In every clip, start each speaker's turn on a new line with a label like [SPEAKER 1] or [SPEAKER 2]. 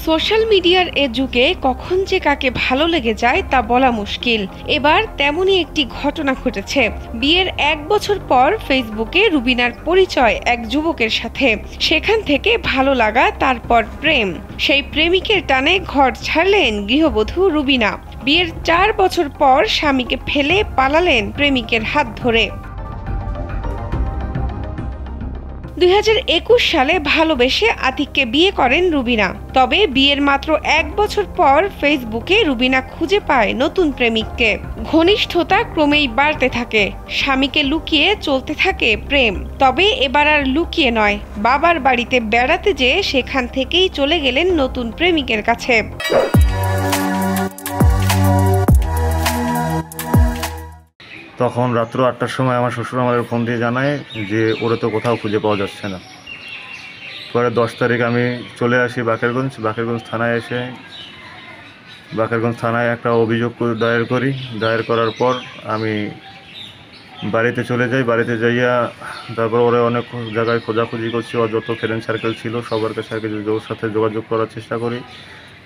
[SPEAKER 1] Social মিডিয়ার এ যুগে কখন যে কাকে ভালো লেগে যায় তা বলা মুশকিল। এবার তেমনই একটি ঘটনা ঘটেছে। বিয়ের 1 বছর পর ফেসবুকে রুবিনার পরিচয় এক যুবকের সাথে। সেখান থেকে ভালো লাগা, তারপর প্রেম। সেই প্রেমিকের টানে ঘর ছাড়লেন গৃহবধূ রুবিনা। বিয়ের 4 বছর পর স্বামীকে ফেলে পালালেন প্রেমিকের হাত ধরে। 2021 সালে ভালোবেসে আতিককে বিয়ে করেন রুবিনা। তবে বিয়ের মাত্র 1 বছর পর ফেসবুকে রুবিনা খুঁজে পায় নতুন প্রেমিককে। ঘনিষ্ঠতা ক্রমেই বাড়তে থাকে, স্বামীকে লুকিয়ে চলতে থাকে প্রেম। তবে এবার আর লুকিয়ে নয়, বাবার বাড়িতে বেড়াতে যেয়ে সেখান থেকেই চলে গেলেন নতুন প্রেমিকের কাছে।
[SPEAKER 2] তখন রাত্র 8টার সময় আমার শ্বশুর আমাদের ফোন দিয়ে জানায় যে ওরা তো কোথাও খুঁজে পাওয়া যাচ্ছে না। পরে 10 তারিখ আমি চলে আসি বাকেরগঞ্জ থানায়। এসে বাকেরগঞ্জ থানায় একটা অভিযোগ দায়ের করি। দায়ের করার পর আমি বাড়িতে চলে যাই। বাড়িতে যাইয়া তারপর ওরা অনেক জায়গায় খোঁজাখুঁজি করছি। ওর যত ফ্রেন্ড সার্কেল ছিল সবার কাছে ওর সাথে যোগাযোগ করার চেষ্টা করি,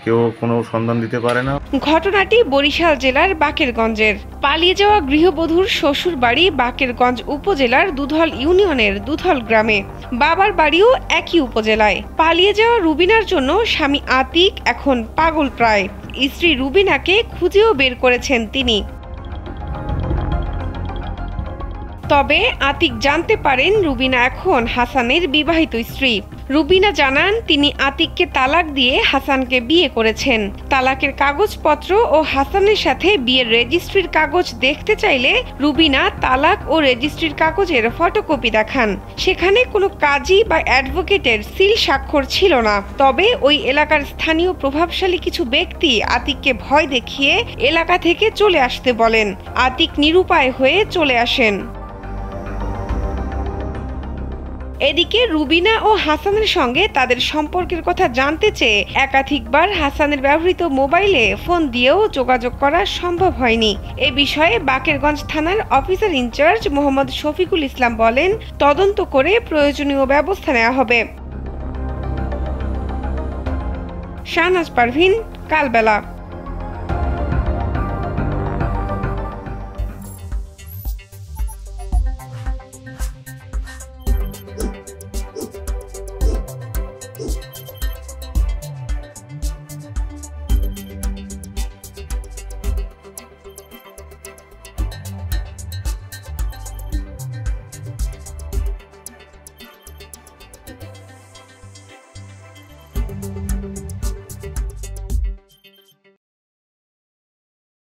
[SPEAKER 2] কেউ কোনো সন্ধান দিতে পারে না।
[SPEAKER 1] ঘটনাটি বরিশাল জেলার বাকেরগঞ্জের। পালিয়ে যাওয়া গৃহবধূর শ্বশুর বাড়ি বাকেরগঞ্জ উপজেলার দুধল ইউনিয়নের দুধল গ্রামে। বাবার বাড়িও একই উপজেলায়। পালিয়ে যাওয়া রুবিনার জন্য স্বামী আতিক এখন পাগল প্রায়। স্ত্রী রুবিনাকে খুঁজেও বের করেছেন তিনি। তবে আতিক জানতে পারেন রুবিনা এখন হাসানের বিবাহিত স্ত্রী। রুবিনা জানান তিনি আতিককে তালাক দিয়ে হাসানকে বিয়ে করেছেন। তালাকের কাগজপত্র ও হাসানের সাথে বিয়ের রেজিস্ট্রির কাগজ দেখতে চাইলে রুবিনা তালাক ও রেজিস্ট্রির কাগজের ফটোকপি দেখান। সেখানে কোনো কাজী বা অ্যাডভোকেটের সিল স্বাক্ষর ছিল না। তবে ওই এলাকার স্থানীয় প্রভাবশালী কিছু ব্যক্তি আতিককে ভয় দেখিয়ে এলাকা থেকে চলে আসতে বলেন। আতিক নিরুপায় হয়ে চলে আসেন। এদিকে রুবিনা ও হাসানের সঙ্গে তাদের সম্পর্কের কথা জানতে চেয়ে একাধিকবার হাসানের ব্যবহৃত মোবাইলে ফোন দিয়েও যোগাযোগ করা সম্ভব হয়নি। এ বিষয়ে বাকেরগঞ্জ থানার অফিসার ইনচার্জ মোহাম্মদ শফিকুল ইসলাম বলেন, তদন্ত করে প্রয়োজনীয় ব্যবস্থা নেওয়া হবে। শাহনাজ পারভীন, কালবেলা।